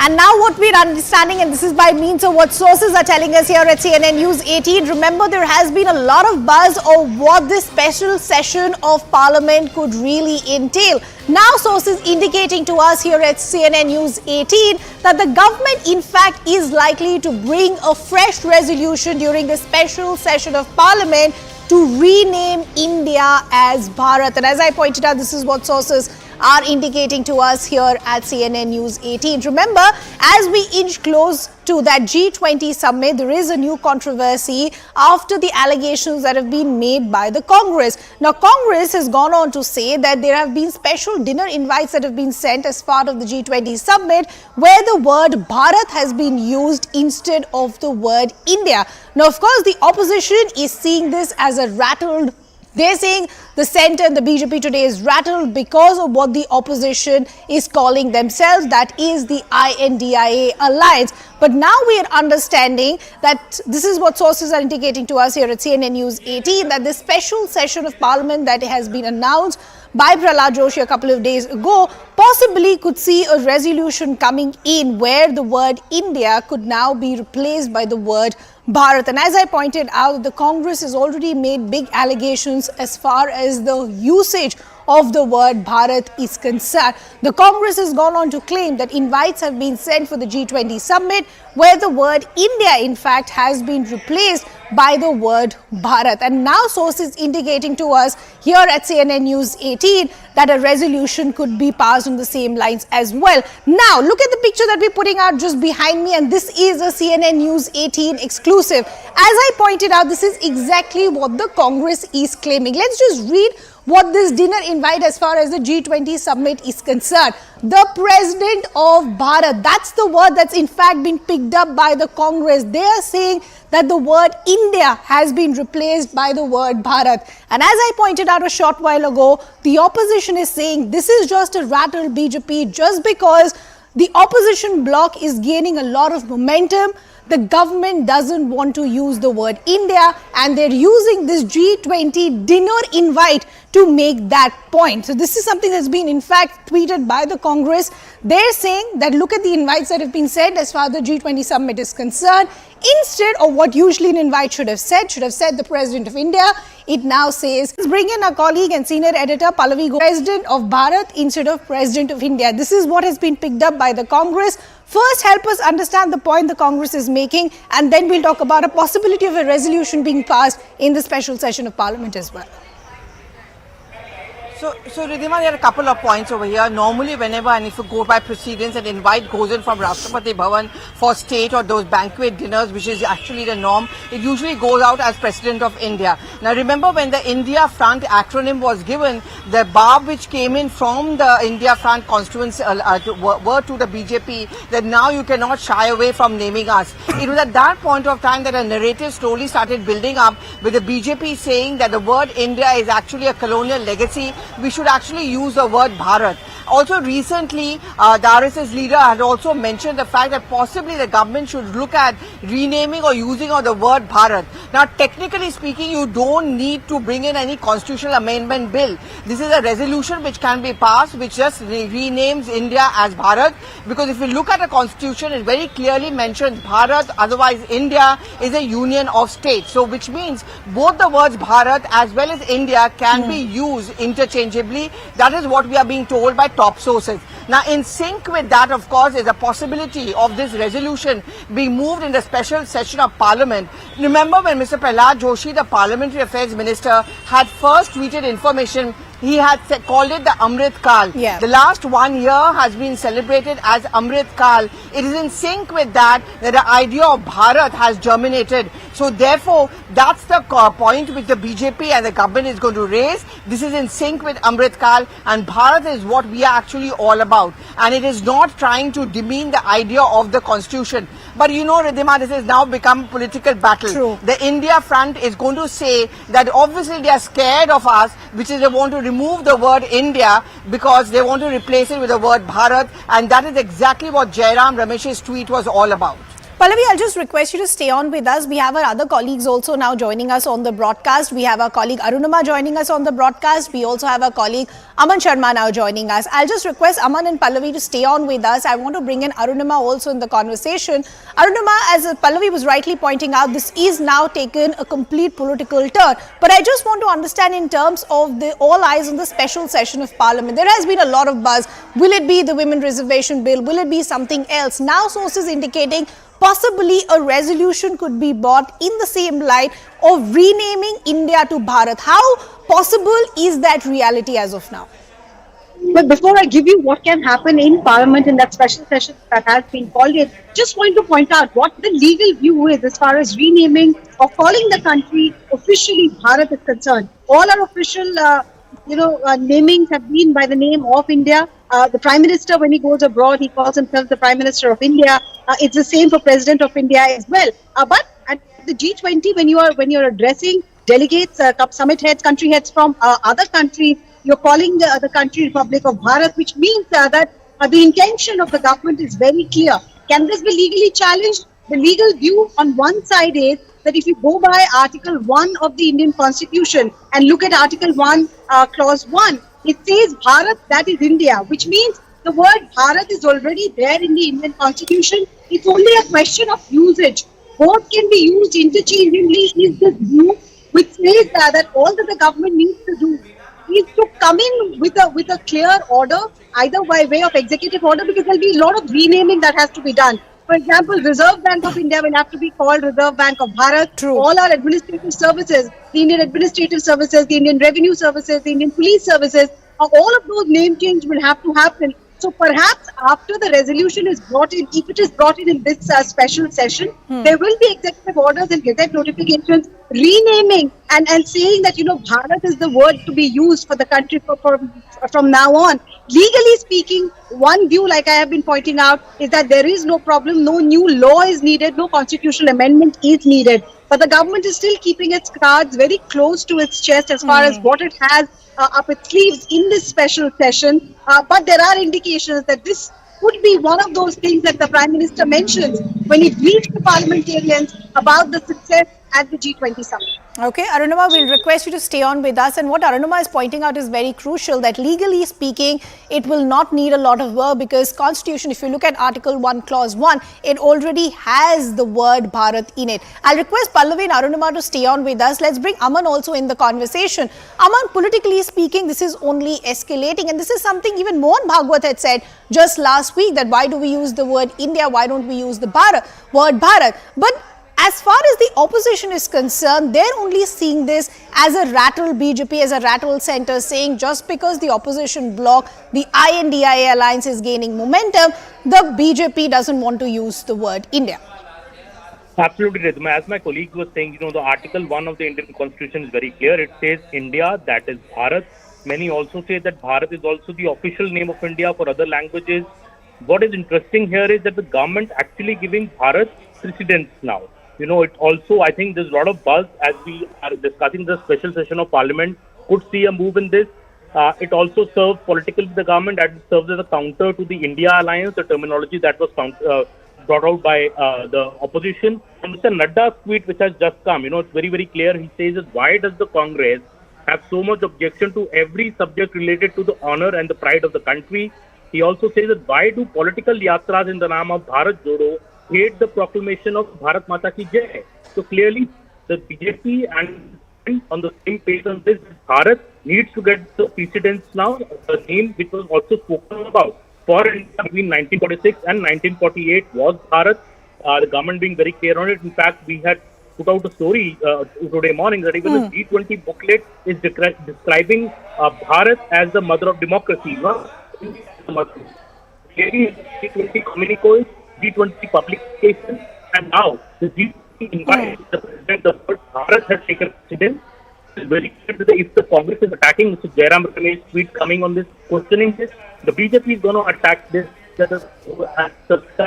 And now what we're understanding, and this is by means of what sources are telling us here at CNN News 18, remember there has been a lot of buzz of what this special session of Parliament could really entail. Now sources indicating to us here at CNN News 18 that the government in fact is likely to bring a fresh resolution during the special session of Parliament to rename India as Bharat. And as I pointed out, this is what sources are indicating to us here at CNN News 18. Remember, as we inch close to that G20 summit, there is a new controversy after the allegations that have been made by the Congress. Now, Congress has gone on to say that there have been special dinner invites that have been sent as part of the G20 summit where the word Bharat has been used instead of the word India. Now, of course, the opposition is seeing this as a rattled. They're saying the centre and the BJP today is rattled because of what the opposition is calling themselves, that is the INDIA alliance. But now we are understanding that this is what sources are indicating to us here at CNN News 18, that this special session of Parliament that has been announced by Prahlad Joshi a couple of days ago possibly could see a resolution coming in where the word India could now be replaced by the word Bharat. And as I pointed out, the Congress has already made big allegations as far as the usage of the word Bharat is concerned. The Congress has gone on to claim that invites have been sent for the G20 summit where the word India in fact has been replaced by the word Bharat. And now sources indicating to us here at CNN News 18 that a resolution could be passed on the same lines as well. Now look at the picture that we're putting out just behind me, and this is a CNN News 18 exclusive. As I pointed out, this is exactly what the Congress is claiming. Let's just read what this dinner invite as far as the G20 summit is concerned. The President of Bharat, that's the word that's in fact been picked up by the Congress. They are saying that the word India has been replaced by the word Bharat. And as I pointed out a short while ago, the opposition is saying this is just a rattled BJP just because the opposition bloc is gaining a lot of momentum. The government doesn't want to use the word India and they're using this G20 dinner invite to make that point. So this is something that's been in fact tweeted by the Congress. They're saying that look at the invites that have been sent as far as the G20 summit is concerned. Instead of what usually an invite should have said the President of India, it now says, let's bring in our colleague and senior editor Pallavi, President of Bharat instead of President of India. This is what has been picked up by the Congress. First, help us understand the point the Congress is making, and then we'll talk about a possibility of a resolution being passed in the special session of Parliament as well. So Ridhima, there are a couple of points over here. Normally, whenever and if you go by precedence, an invite goes in from Rashtrapati Bhavan for state or those banquet dinners, which is actually the norm, it usually goes out as President of India. Now, remember when the India Front acronym was given, the barb which came in from the India Front constituency were to the BJP that now you cannot shy away from naming us. It was at that point of time that a narrative slowly started building up with the BJP saying that the word India is actually a colonial legacy. We should actually use the word Bharat. Also recently, the RSS leader had also mentioned the fact that possibly the government should look at renaming or using of the word Bharat. Now, technically speaking, you don't need to bring in any constitutional amendment bill. This is a resolution which can be passed, which just renames India as Bharat. Because if you look at the constitution, it very clearly mentions Bharat, otherwise India is a union of states. So, which means both the words Bharat as well as India can be used interchangeably. That is what we are being told by top sources. Now, in sync with that, of course, is a possibility of this resolution being moved in the special session of Parliament. Remember when Mr. Prahlad Joshi, the Parliamentary Affairs Minister, had first tweeted information, he had called it the Amrit Kal. Yeah. The last 1 year has been celebrated as Amrit Kal. It is in sync with that the idea of Bharat has germinated. So therefore, that's the point which the BJP and the government is going to raise. This is in sync with Amrit Kal, and Bharat is what we are actually all about. And it is not trying to demean the idea of the constitution. But you know, Ridhima, this has now become a political battle. True. The India Front is going to say that obviously they are scared of us, which is they want to remove the word India because they want to replace it with the word Bharat, and that is exactly what Jairam Ramesh's tweet was all about. Pallavi, I'll just request you to stay on with us. We have our other colleagues also now joining us on the broadcast. We have our colleague Arunama joining us on the broadcast. We also have our colleague Aman Sharma now joining us. I'll just request Aman and Pallavi to stay on with us. I want to bring in Arunama also in the conversation. Arunama, as Pallavi was rightly pointing out, this is now taken a complete political turn. But I just want to understand in terms of the all eyes on the special session of Parliament. There has been a lot of buzz. Will it be the Women Reservation Bill? Will it be something else? Now sources indicating possibly a resolution could be brought in the same light of renaming India to Bharat. How possible is that reality as of now? But before I give you what can happen in Parliament in that special session that has been called in, just want to point out what the legal view is as far as renaming or calling the country officially Bharat is concerned. All our official, namings have been by the name of India. The Prime Minister, when he goes abroad, he calls himself the Prime Minister of India. It's the same for President of India as well. But at the G20, when you're addressing delegates, summit heads, country heads from other countries, you're calling the country Republic of Bharat, which means that the intention of the government is very clear. Can this be legally challenged? The legal view on one side is that if you go by Article 1 of the Indian Constitution and look at Article 1, Clause 1, it says Bharat, that is India, which means the word Bharat is already there in the Indian Constitution. It's only a question of usage. Both can be used interchangeably. Is this view which says that all that the government needs to do is to come in with a clear order, either by way of executive order, because there'll be a lot of renaming that has to be done. For example, Reserve Bank of India will have to be called Reserve Bank of Bharat. True. All our administrative services, the Indian Administrative Services, the Indian Revenue Services, the Indian Police Services, all of those name change will have to happen. So perhaps after the resolution is brought in, if it is brought in this special session, there will be executive orders and gazette notifications renaming and saying that, Bharat is the word to be used for the country from now on. Legally speaking, one view, like I have been pointing out, is that there is no problem, no new law is needed, no constitutional amendment is needed. But the government is still keeping its cards very close to its chest as far as what it has up its sleeves in this special session. But there are indications that this could be one of those things that the Prime Minister mentions when he briefs the parliamentarians about the success at the G20 summit. Okay, Arunama, we'll request you to stay on with us. And what Arunama is pointing out is very crucial, that legally speaking, it will not need a lot of work because Constitution, if you look at Article 1, Clause 1, it already has the word Bharat in it. I'll request Pallavi and Arunama to stay on with us. Let's bring Aman also in the conversation. Aman, politically speaking, this is only escalating. And this is something even Mohan Bhagwat had said just last week, that why do we use the word India? Why don't we use the word Bharat? But as far as the opposition is concerned, they're only seeing this as a rattle, BJP as a rattle center, saying just because the opposition bloc, the INDIA alliance is gaining momentum, the BJP doesn't want to use the word India. Absolutely, Ridhima. As my colleague was saying, the Article 1 of the Indian Constitution is very clear. It says India, that is Bharat. Many also say that Bharat is also the official name of India for other languages. What is interesting here is that the government actually giving Bharat precedence now. It also, I think there's a lot of buzz as we are discussing the special session of Parliament. Could see a move in this. It also serves politically the government, and it serves as a counter to the India alliance, the terminology that was brought out by the opposition. And Mr. Nadda's tweet, which has just come, it's very, very clear. He says that why does the Congress have so much objection to every subject related to the honor and the pride of the country? He also says that why do political yatras in the name of Bharat Jodo hate the proclamation of Bharat Mata Ki Jai? So clearly, the BJP and on the same page on this, Bharat needs to get the precedence now, the name which was also spoken about for India between 1946 and 1948 was Bharat. The government being very clear on it. In fact, we had put out a story today morning that even the G20 booklet is describing Bharat as the mother of democracy, not the mother. Clearly, G20 communiques, G20 publication, and now the G20 invites the president. The word Bharat has taken precedence. It's very clear that if the Congress is attacking Mr. Jairam Ramesh tweet coming on this, questioning this, the BJP is going to attack this.